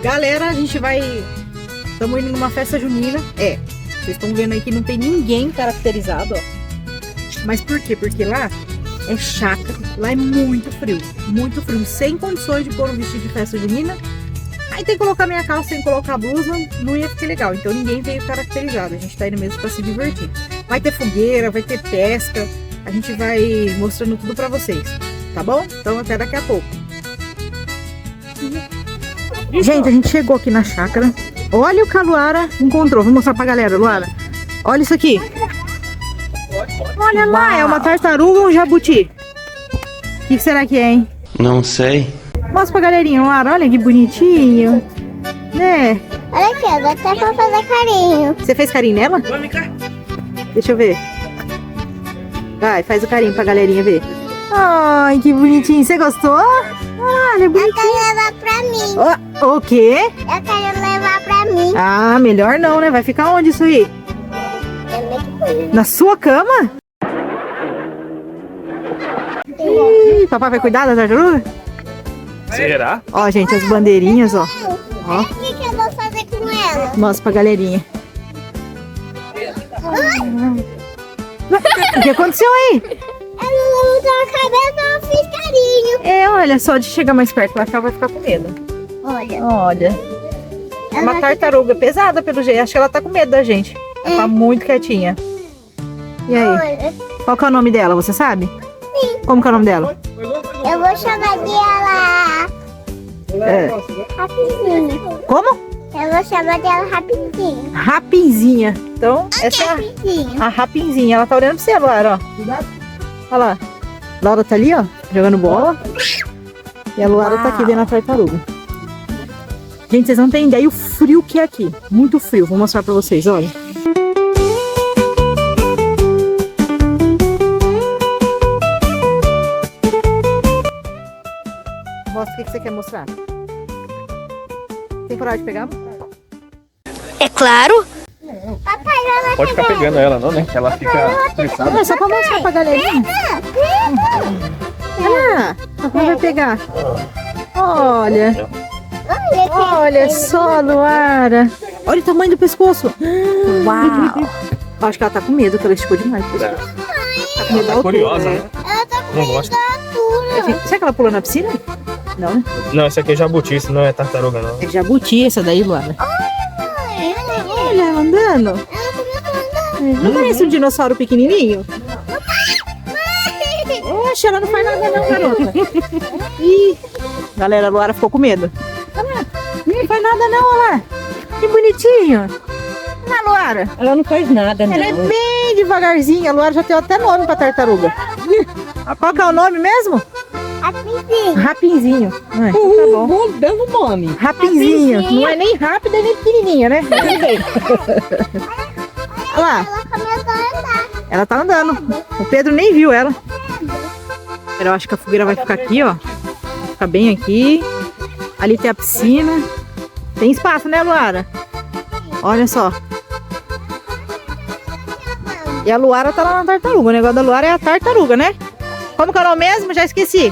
Galera, a gente vai... Estamos indo numa festa junina. Vocês estão vendo aí que não tem ninguém caracterizado, ó. Mas por quê? Porque lá é chácara. Lá é muito frio. Muito frio. Sem condições de pôr um vestido de festa junina. Aí tem que colocar minha calça sem colocar a blusa. Não ia ficar legal. Então ninguém veio caracterizado. A gente tá indo mesmo pra se divertir. Vai ter fogueira, vai ter pesca. A gente vai mostrando tudo pra vocês. Tá bom? Então até daqui a pouco. Gente, a gente chegou aqui na chácara. Olha o que a Luara encontrou. Vou mostrar pra galera, Luara. Olha isso aqui. Olha lá, é uma tartaruga ou um jabuti? O que será que é, hein? Não sei. Mostra pra galerinha, Luara. Olha que bonitinho. Né? Olha aqui, ó, dá até pra fazer carinho. Você fez carinho nela? Deixa eu ver. Vai, faz o carinho pra galerinha ver. Ai, que bonitinho. Você gostou? Olha, Eu bonitinho. quero levar pra mim. O quê? Eu quero levar pra mim. Ah, melhor não, né? Vai ficar onde isso aí? Na sua cama? Ih, papai vai cuidar da tartaruga? Será? Ó, gente, as bandeirinhas, ó. Ó, O que eu vou fazer com ela? mostra pra galerinha. O que aconteceu aí? Ela levantou a cabeça, eu fiz carinho. Olha só, de chegar mais perto, ela vai ficar com medo. Olha. Olha. É uma tartaruga pesada pelo jeito. Acho que ela tá com medo da gente. Ela tá muito quietinha. E aí? Olha. Qual que é o nome dela, você sabe? Sim. Como que é o nome dela? Eu vou chamar dela Rapidinho. Como? Eu vou chamar dela Rapidinho. Rapinzinha. Então, essa é Rapidinho. a Rapinzinha. Ela tá olhando pra você, Laura, ó. Olha lá. Laura tá ali, ó, jogando bola. E a Luara tá aqui vendo a tartaruga. Gente, vocês não têm ideia o frio que é aqui. Muito frio. Vou mostrar pra vocês, olha. Mostra o que você quer mostrar. Tem coragem de pegar? É claro. Papai, ela Pode ficar pegando ela, não, né? Que ela fica estressada. Não, é só pra mostrar pra galerinha. Ah, papai vai pegar. Olha. Olha só, Luara. Olha o tamanho do pescoço. Uau. Acho que ela tá com medo, que ela esticou demais o pescoço. Tá com medo da altura. Curiosa, É. né? Ela tá com Não medo gosta. da altura. Será que ela pulou na piscina? Não, né? Não, esse aqui é jabuti, isso não é tartaruga, não. É jabuti essa daí, Luara. Olha, ela andando. Não parece um dinossauro pequenininho? Oxe, ela não faz nada não, garota. Ih, galera, a Luara ficou com medo. Olha lá. Não faz nada não, olha lá. Que bonitinho. Olha lá, Luara. Ela não faz nada, não. Ela é bem devagarzinha. A Luara já tem até nome pra tartaruga. Qual que é o nome mesmo? Rapidinho. Rapinzinho. Ah, então tá bom. Vou dando nome. Rapinzinho. Não é nem rápida nem pequenininha, né? Mas tudo bem. Olha lá. Ela começou a andar. Ela tá andando. O Pedro nem viu ela. Eu acho que a fogueira vai ficar aqui, ó. Ficar bem aqui. Ali tem a piscina. Tem espaço, né, Luara? Olha só. E a Luara tá lá na tartaruga. O negócio da Luara é a tartaruga, né? Como que é o nome mesmo? Já esqueci.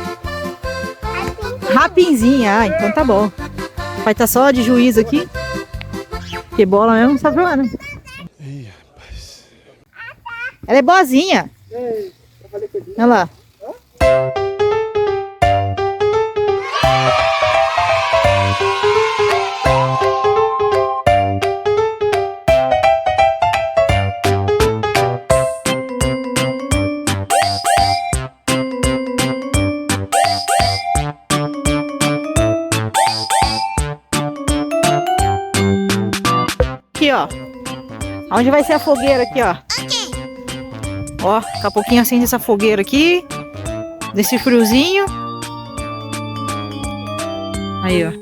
Rapinzinha. Ah, então tá bom. Vai estar só de juízo aqui. Porque bola mesmo não sabe jogar, né? Ela é boazinha. Olha lá. Aqui, ó. Onde vai ser a fogueira aqui, ó. Ó, daqui a pouquinho acende essa fogueira aqui. Nesse friozinho. Aí, ó.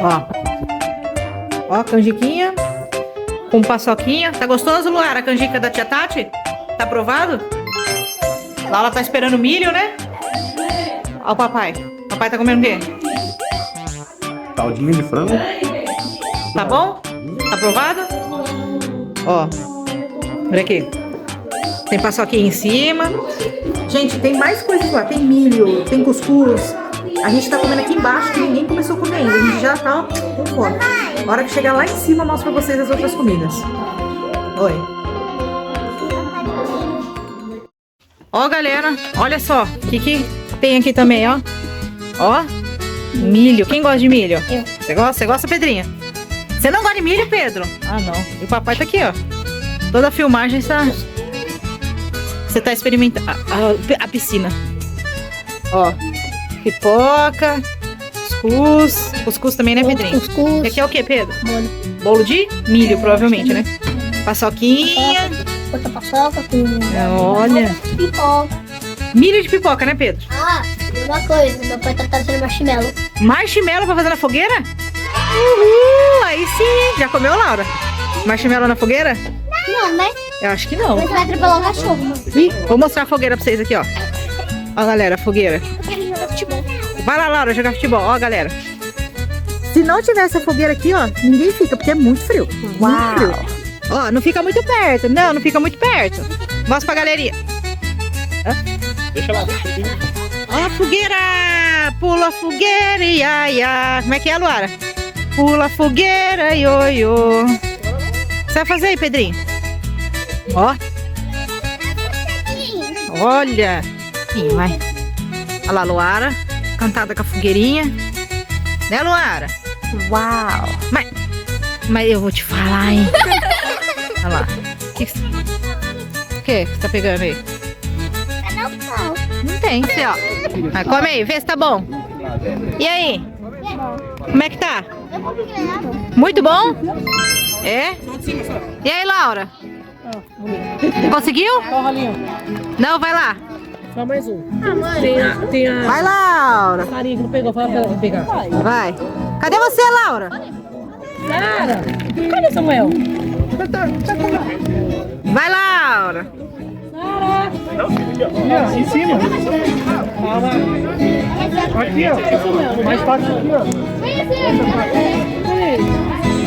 Ó. Ó, canjiquinha. Com paçoquinha. Tá gostoso, Luara? A canjica da tia Tati? Tá aprovado? Laura tá esperando milho, né? Ó o papai. Papai tá comendo o quê? Caldinho de frango. Tá bom? Tá aprovado? Ó. Olha aqui. Tem paçoquinha em cima. Gente, tem mais coisas lá. Tem milho, tem cuscuz. A gente tá comendo aqui embaixo que ninguém começou a comer ainda. A gente já tá com fome. Na hora que chegar lá em cima, eu mostro pra vocês as outras comidas. Oi. Ó, galera, olha só. O que tem aqui também, ó. Ó, milho. Quem gosta de milho? Eu. Você gosta? Você gosta, Pedrinha? Você não gosta de milho, Pedro? Ah, não. E o papai tá aqui, ó. Toda a filmagem está... Você tá experimentando a piscina. Ó, pipoca, cuscuz. Cuscuz também, né, Pedrinho? Cuscuz. E aqui é o que, Pedro? Bolo. Bolo de milho, provavelmente, né? Paçoquinha. Outra paçoca com... Olha. Pipoca. Milho de pipoca, né, Pedro? Ah, e uma coisa. Meu pai tá trazendo marshmallow. Marshmallow pra fazer na fogueira? Uhul! Aí sim, hein? Já comeu, Laura? Marshmallow na fogueira? Não, né? Eu acho que não. Mas vai atropelar um cachorro. Ih, vou mostrar a fogueira pra vocês aqui, ó. Ó, galera, a fogueira. Eu quero jogar futebol. Vai lá, Laura, jogar futebol. Ó, galera. Se não tivesse a fogueira aqui, ó, ninguém fica, porque é muito frio. Muito frio. Ó, não fica muito perto. Não fica muito perto. Mostra pra galerinha. Deixa lá. Ó a fogueira! Pula a fogueira, ia, ia. Como é que é, Luara? Pula a fogueira, ioiô. O que você vai fazer aí, Pedrinho? Ó. Olha. Ih, vai. Olha lá, Luara. Cantada com a fogueirinha. Né, Luara? Uau. Mas eu vou te falar, hein? Olha lá. O que você tá pegando aí? Não tem. Você, ó. Ah, come aí, vê se tá bom. E aí? Como é que tá? Muito bom? É? E aí, Laura? Conseguiu? Não, vai lá. Só mais um. Mãe. Vai, Laura. Farinha que não pegou, fala pra ela pegar. Vai. Cadê você, Laura? Sara! Cadê Samuel? Vai, Laura. Sara! Em cima. Aqui, ó. Mais fácil aqui, ó.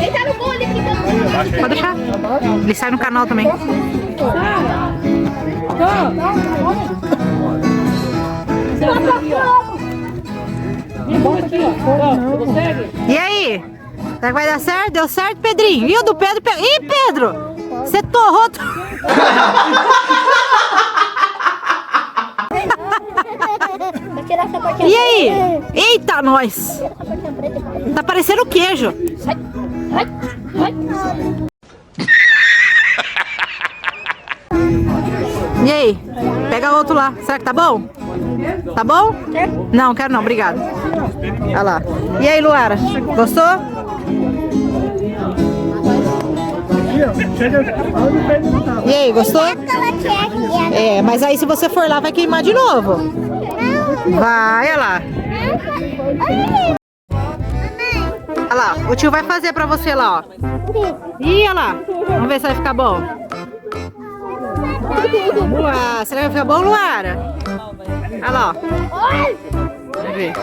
Ele tá no bolo aqui. Pode deixar. Ele sai no canal também. E aí? Será que vai dar certo? Deu certo, Pedrinho? E o do Pedro? Ih, Pedro! Você torrou... Vou tirar essa portinha. E aí? Eita, nós! Tá parecendo queijo. E aí? Pega outro lá. Será que tá bom? Tá bom? Não, quero não. Obrigado. Olha lá. E aí, Luara? Gostou? E aí, gostou? É, mas aí se você for lá vai queimar de novo. Vai, olha lá. Olha lá, o tio vai fazer pra você lá, ó. Ih, olha lá. Vamos ver se vai ficar bom. Vamos lá. Será que vai ficar bom, Luara? Olha lá, ó. Vamos ver.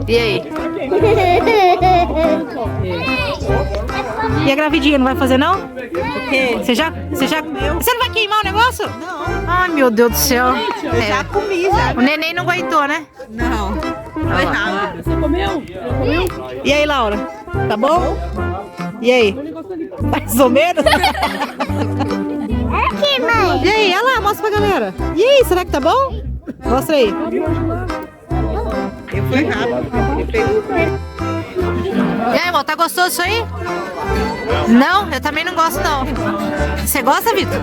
E aí? E a gravidinha, não vai fazer não? O quê? Você já comeu? Você não vai queimar o negócio? Não. Ai, meu Deus do céu. Eu já comi, já. O neném não aguentou, né? Não. Foi rápido. Você comeu? E aí, Laura? Tá bom? E aí? Mais ou menos? Aqui, mãe. E aí, olha lá, mostra pra galera. E aí, será que tá bom? Mostra aí. Eu fui rápido. E aí, irmão, tá gostoso isso aí? Não, eu também não gosto não. Você gosta, Vitor?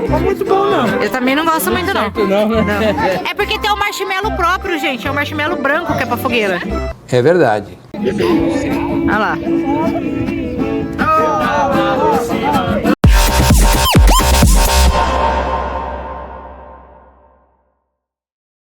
Não é muito bom, não. Eu também não gosto muito não. Não. É porque tem o marshmallow próprio, gente. É o marshmallow branco que é pra fogueira. É verdade. Olha lá.